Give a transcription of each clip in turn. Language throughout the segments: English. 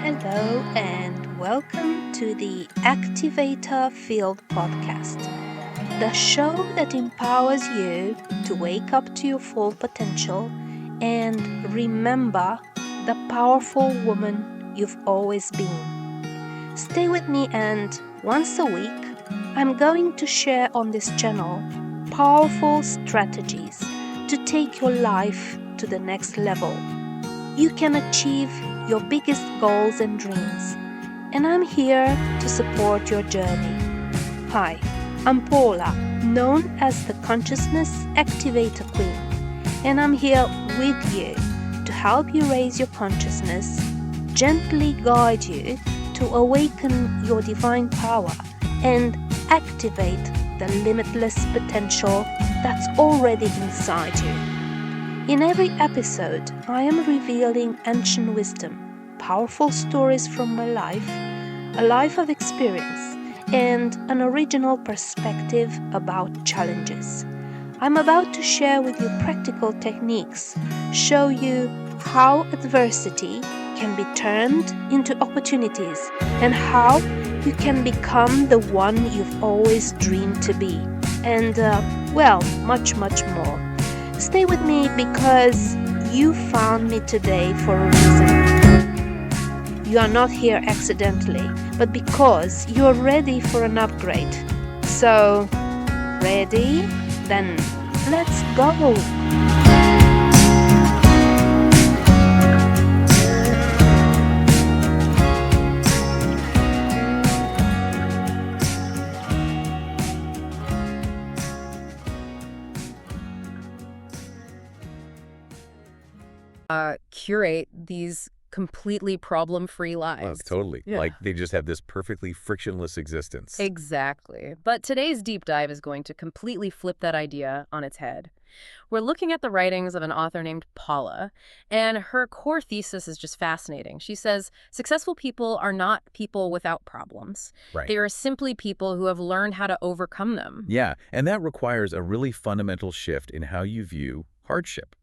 Hello and welcome to the Activator Field podcast, the show that empowers you to wake up to your full potential and remember the powerful woman you've always been. Stay with me, and once a week, I'm going to share on this channel powerful strategies to take your life to the next level. You can achieve your biggest goals and dreams, and I'm here to support your journey. Hi, I'm Paula, known as the Consciousness Activator Queen, and I'm here with you to help you raise your consciousness, gently guide you to awaken your divine power and activate the limitless potential that's already inside you. In every episode, I am revealing ancient wisdom, powerful stories from my life, a life of experience, and an original perspective about challenges. I'm about to share with you practical techniques, show you how adversity can be turned into opportunities, and how you can become the one you've always dreamed to be, and, much more. Stay with me because you found me today for a reason. You are not here accidentally, but because you're ready for an upgrade. So, ready? Then let's go! Curate these completely problem-free lives. Totally. Yeah. Like they just have this perfectly frictionless existence. Exactly. But today's deep dive is going to completely flip that idea on its head. We're looking at the writings of an author named Paula, and her core thesis is just fascinating. She says, successful people are not people without problems. Right. They are simply people who have learned how to overcome them. Yeah, and that requires a really fundamental shift in how you view hardship.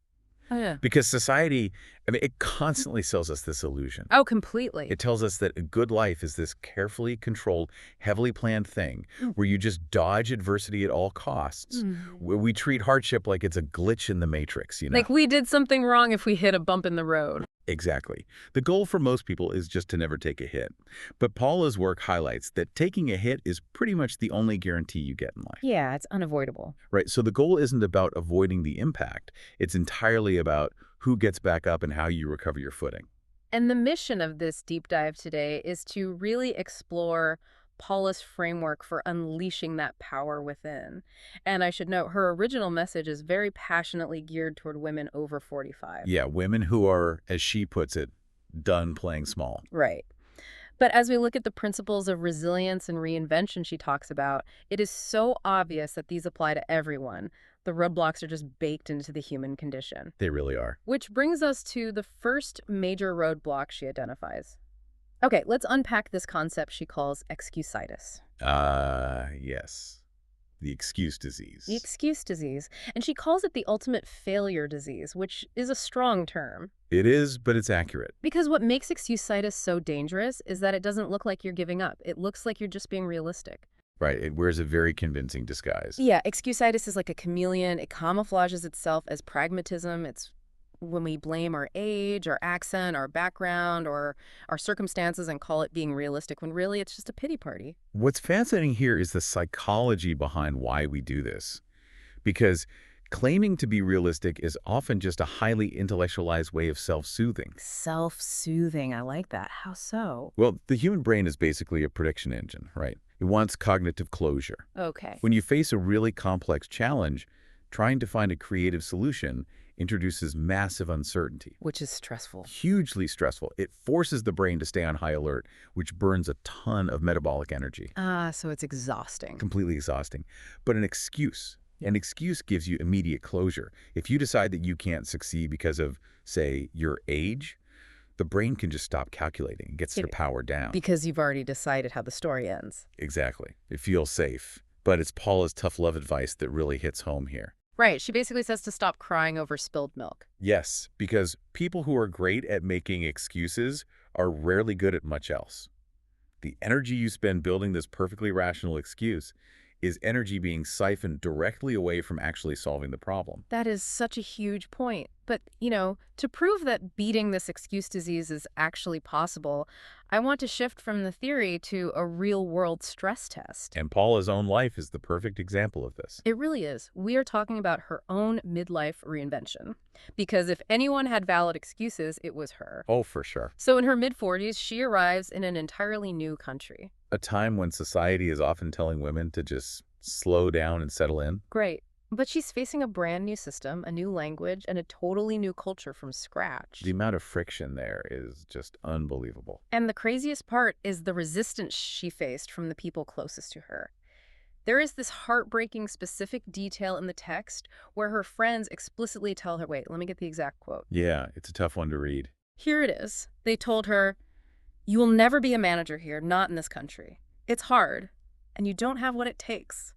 Oh, yeah. Because society, it constantly sells us this illusion. Oh, completely. It tells us that a good life is this carefully controlled, heavily planned thing where you just dodge adversity at all costs. Where we treat hardship like it's a glitch in the matrix, Like we did something wrong if we hit a bump in the road. Exactly. The goal for most people is just to never take a hit. But Paula's work highlights that taking a hit is pretty much the only guarantee you get in life. Yeah, it's unavoidable. Right. So the goal isn't about avoiding the impact. It's entirely about who gets back up and how you recover your footing. And the mission of this deep dive today is to really explore Paula's framework for unleashing that power within. And I should note, her original message is very passionately geared toward women over 45. Yeah, women who are, as she puts it, done playing small. Right. But as we look at the principles of resilience and reinvention she talks about, it is so obvious that these apply to everyone. The roadblocks are just baked into the human condition. They really are. Which brings us to the first major roadblock she identifies. Okay, let's unpack this concept she calls excusitis. Yes. The excuse disease. The excuse disease. And she calls it the ultimate failure disease, which is a strong term. It is, but it's accurate. Because what makes excusitis so dangerous is that it doesn't look like you're giving up. It looks like you're just being realistic. Right. It wears a very convincing disguise. Yeah, excusitis is like a chameleon. It camouflages itself as pragmatism. It's when we blame our age, our accent, our background, or our circumstances and call it being realistic, when really it's just a pity party. What's fascinating here is the psychology behind why we do this. Because claiming to be realistic is often just a highly intellectualized way of self-soothing. Self-soothing, I like that. How so? Well, the human brain is basically a prediction engine, right? It wants cognitive closure. Okay. When you face a really complex challenge, trying to find a creative solution introduces massive uncertainty. Which is stressful. Hugely stressful. It forces the brain to stay on high alert, which burns a ton of metabolic energy. So it's exhausting. Completely exhausting. But an excuse gives you immediate closure. If you decide that you can't succeed because of, say, your age, the brain can just stop calculating. It gets to power down. Because you've already decided how the story ends. Exactly. It feels safe. But it's Paula's tough love advice that really hits home here. Right. She basically says to stop crying over spilled milk. Yes, because people who are great at making excuses are rarely good at much else. The energy you spend building this perfectly rational excuse is energy being siphoned directly away from actually solving the problem. That is such a huge point. But, to prove that beating this excuse disease is actually possible, I want to shift from the theory to a real-world stress test. And Paula's own life is the perfect example of this. It really is. We are talking about her own midlife reinvention. Because if anyone had valid excuses, it was her. Oh, for sure. So in her mid-40s, she arrives in an entirely new country. A time when society is often telling women to just slow down and settle in. Great. But she's facing a brand new system, a new language, and a totally new culture from scratch. The amount of friction there is just unbelievable. And the craziest part is the resistance she faced from the people closest to her. There is this heartbreaking specific detail in the text where her friends explicitly tell her, wait, let me get the exact quote. Yeah, it's a tough one to read. Here it is. They told her, "You will never be a manager here, not in this country. It's hard, and you don't have what it takes."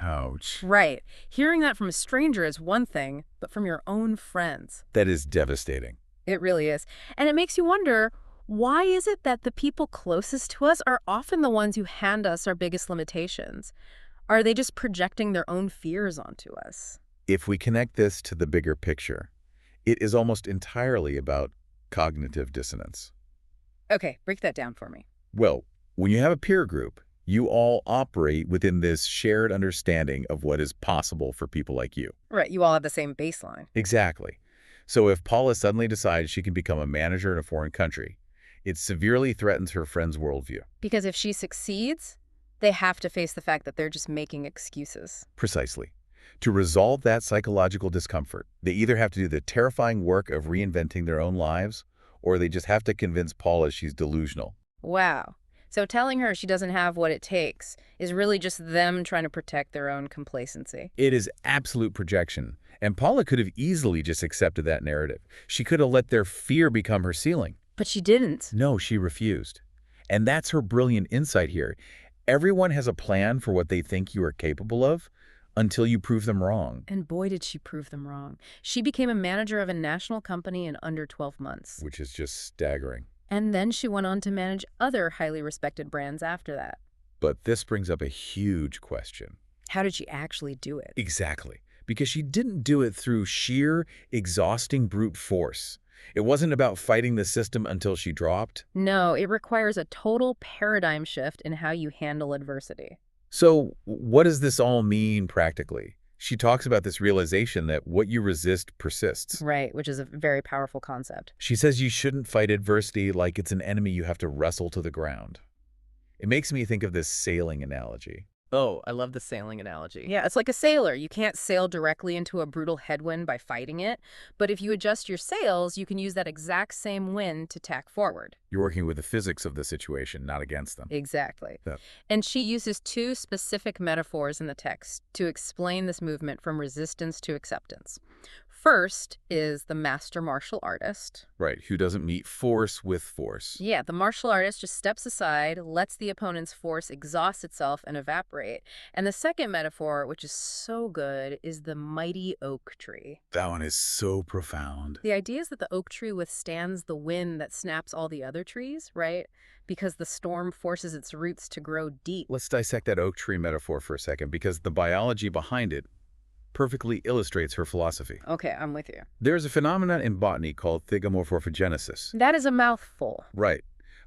Ouch. Right. Hearing that from a stranger is one thing, but from your own friends. That is devastating. It really is. And it makes you wonder, why is it that the people closest to us are often the ones who hand us our biggest limitations? Are they just projecting their own fears onto us? If we connect this to the bigger picture, it is almost entirely about cognitive dissonance. Okay, break that down for me. Well, when you have a peer group, you all operate within this shared understanding of what is possible for people like you. Right, you all have the same baseline. Exactly. So if Paula suddenly decides she can become a manager in a foreign country, it severely threatens her friend's worldview. Because if she succeeds, they have to face the fact that they're just making excuses. Precisely. To resolve that psychological discomfort, they either have to do the terrifying work of reinventing their own lives, or they just have to convince Paula she's delusional. Wow. So telling her she doesn't have what it takes is really just them trying to protect their own complacency. It is absolute projection, and Paula could have easily just accepted that narrative. She could have let their fear become her ceiling. But she didn't. No, she refused. And that's her brilliant insight here. Everyone has a plan for what they think you are capable of until you prove them wrong. And boy, did she prove them wrong. She became a manager of a national company in under 12 months. Which is just staggering. And then she went on to manage other highly respected brands after that. But this brings up a huge question. How did she actually do it? Exactly. Because she didn't do it through sheer, exhausting brute force. It wasn't about fighting the system until she dropped. No, it requires a total paradigm shift in how you handle adversity. So what does this all mean practically? She talks about this realization that what you resist persists. Right, which is a very powerful concept. She says you shouldn't fight adversity like it's an enemy you have to wrestle to the ground. It makes me think of this sailing analogy. Oh, I love the sailing analogy. Yeah, it's like a sailor. You can't sail directly into a brutal headwind by fighting it, but if you adjust your sails, you can use that exact same wind to tack forward. You're working with the physics of the situation, not against them. Exactly. Yeah. And she uses two specific metaphors in the text to explain this movement from resistance to acceptance. First is the master martial artist. Right, who doesn't meet force with force. Yeah, the martial artist just steps aside, lets the opponent's force exhaust itself and evaporate. And the second metaphor, which is so good, is the mighty oak tree. That one is so profound. The idea is that the oak tree withstands the wind that snaps all the other trees, right? Because the storm forces its roots to grow deep. Let's dissect that oak tree metaphor for a second, because the biology behind it perfectly illustrates her philosophy. Okay, I'm with you. There's a phenomenon in botany called thigomorphogenesis. That is a mouthful. Right.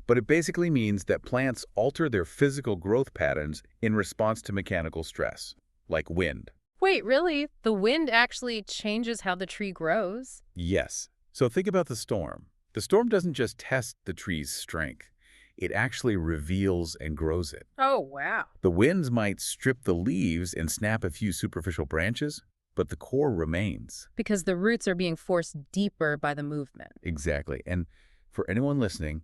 But it basically means that plants alter their physical growth patterns in response to mechanical stress, like wind. Wait, really? The wind actually changes how the tree grows? Yes. So think about the storm. The storm doesn't just test the tree's strength. It actually reveals and grows it. Oh, wow. The winds might strip the leaves and snap a few superficial branches, but the core remains. Because the roots are being forced deeper by the movement. Exactly. And for anyone listening,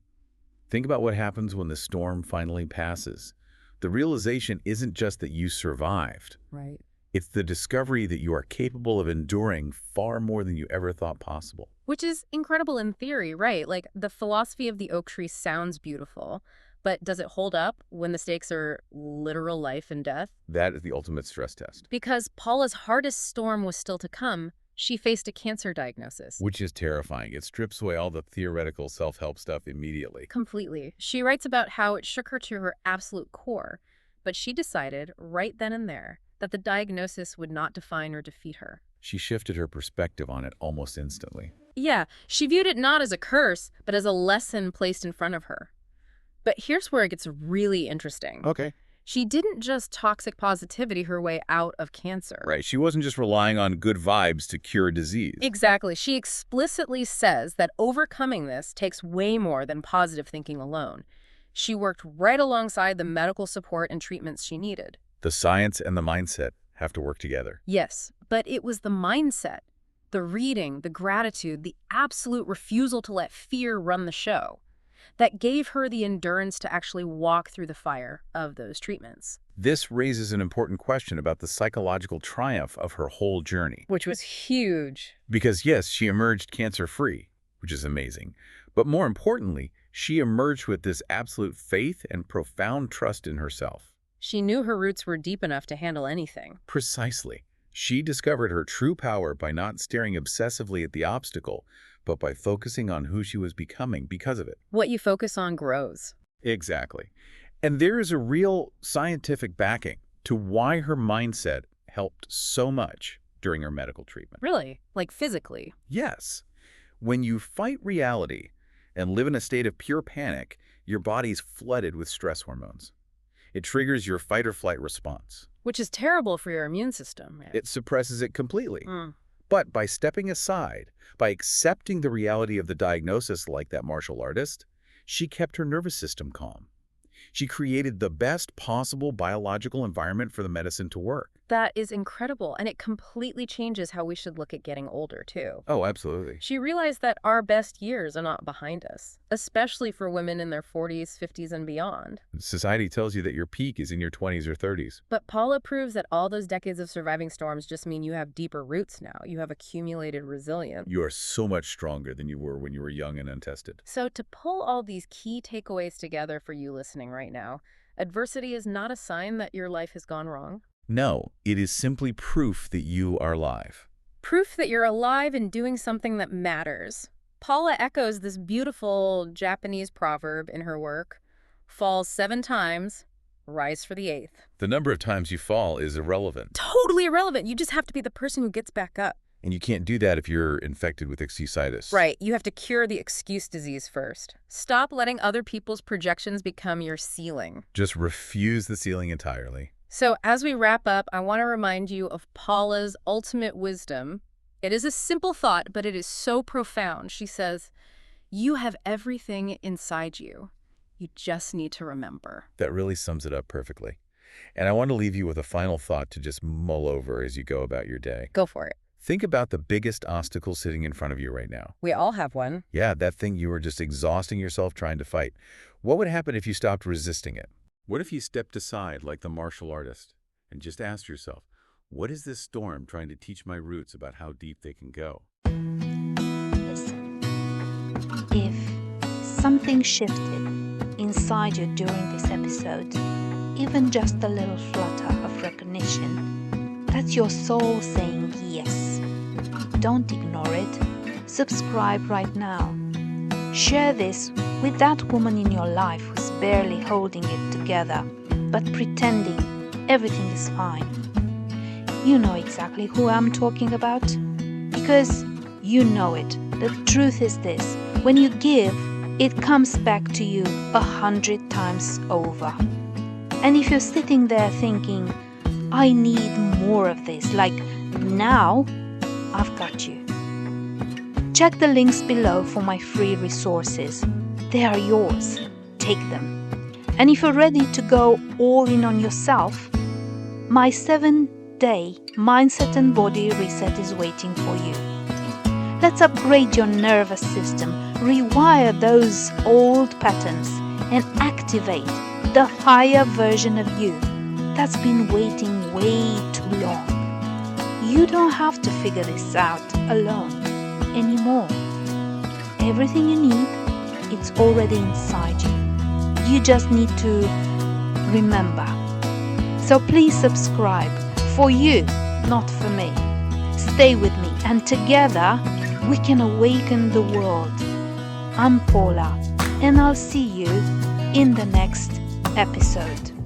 think about what happens when the storm finally passes. The realization isn't just that you survived. Right. It's the discovery that you are capable of enduring far more than you ever thought possible. Which is incredible in theory, right? Like, the philosophy of the oak tree sounds beautiful, but does it hold up when the stakes are literal life and death? That is the ultimate stress test. Because Paula's hardest storm was still to come, She faced a cancer diagnosis. Which is terrifying. It strips away all the theoretical self-help stuff immediately. Completely. She writes about how it shook her to her absolute core, but she decided right then and there that the diagnosis would not define or defeat her. She shifted her perspective on it almost instantly. Yeah, she viewed it not as a curse, but as a lesson placed in front of her. But here's where it gets really interesting. Okay. She didn't just toxic positivity her way out of cancer. Right. She wasn't just relying on good vibes to cure disease. Exactly. She explicitly says that overcoming this takes way more than positive thinking alone. She worked right alongside the medical support and treatments she needed. The science and the mindset have to work together. Yes, but it was the mindset, the reading, the gratitude, the absolute refusal to let fear run the show that gave her the endurance to actually walk through the fire of those treatments. This raises an important question about the psychological triumph of her whole journey. Which was huge. Because yes, she emerged cancer-free, which is amazing. But more importantly, she emerged with this absolute faith and profound trust in herself. She knew her roots were deep enough to handle anything. Precisely. She discovered her true power by not staring obsessively at the obstacle, but by focusing on who she was becoming because of it. What you focus on grows. Exactly. And there is a real scientific backing to why her mindset helped so much during her medical treatment. Really? Like physically? Yes. When you fight reality and live in a state of pure panic, your body's flooded with stress hormones. It triggers your fight or flight response. Which is terrible for your immune system. It suppresses it completely. But by stepping aside, by accepting the reality of the diagnosis like that martial artist, she kept her nervous system calm. She created the best possible biological environment for the medicine to work. That is incredible, and it completely changes how we should look at getting older, too. Oh, absolutely. She realized that our best years are not behind us, especially for women in their 40s, 50s, and beyond. Society tells you that your peak is in your 20s or 30s. But Paula proves that all those decades of surviving storms just mean you have deeper roots now. You have accumulated resilience. You are so much stronger than you were when you were young and untested. So to pull all these key takeaways together for you listening right now, adversity is not a sign that your life has gone wrong. No, it is simply proof that you are alive. Proof that you're alive and doing something that matters. Paula echoes this beautiful Japanese proverb in her work, fall 7 times, rise for the 8th. The number of times you fall is irrelevant. Totally irrelevant. You just have to be the person who gets back up. And you can't do that if you're infected with excusitis. Right. You have to cure the excuse disease first. Stop letting other people's projections become your ceiling. Just refuse the ceiling entirely. So as we wrap up, I want to remind you of Paula's ultimate wisdom. It is a simple thought, but it is so profound. She says, you have everything inside you. You just need to remember. That really sums it up perfectly. And I want to leave you with a final thought to just mull over as you go about your day. Go for it. Think about the biggest obstacle sitting in front of you right now. We all have one. Yeah, that thing you were just exhausting yourself trying to fight. What would happen if you stopped resisting it? What if you stepped aside like the martial artist and just asked yourself, what is this storm trying to teach my roots about how deep they can go? Listen, if something shifted inside you during this episode, even just a little flutter of recognition, that's your soul saying yes. Don't ignore it. Subscribe right now. Share this with that woman in your life who's barely holding it together, but pretending everything is fine. You know exactly who I'm talking about, because you know it. The truth is this: when you give, it comes back to you 100 times over. And if you're sitting there thinking, I need more of this, like now, I've got you. Check the links below for my free resources. They are yours. Take them. And if you're ready to go all in on yourself, my 7-day mindset and body reset is waiting for you. Let's upgrade your nervous system, rewire those old patterns, and activate the higher version of you that's been waiting way too long. You don't have to figure this out alone anymore. Everything you need, it's already inside you. You just need to remember. So please subscribe, for you, not for me. Stay with me and together we can awaken the world. I'm Paula, and I'll see you in the next episode.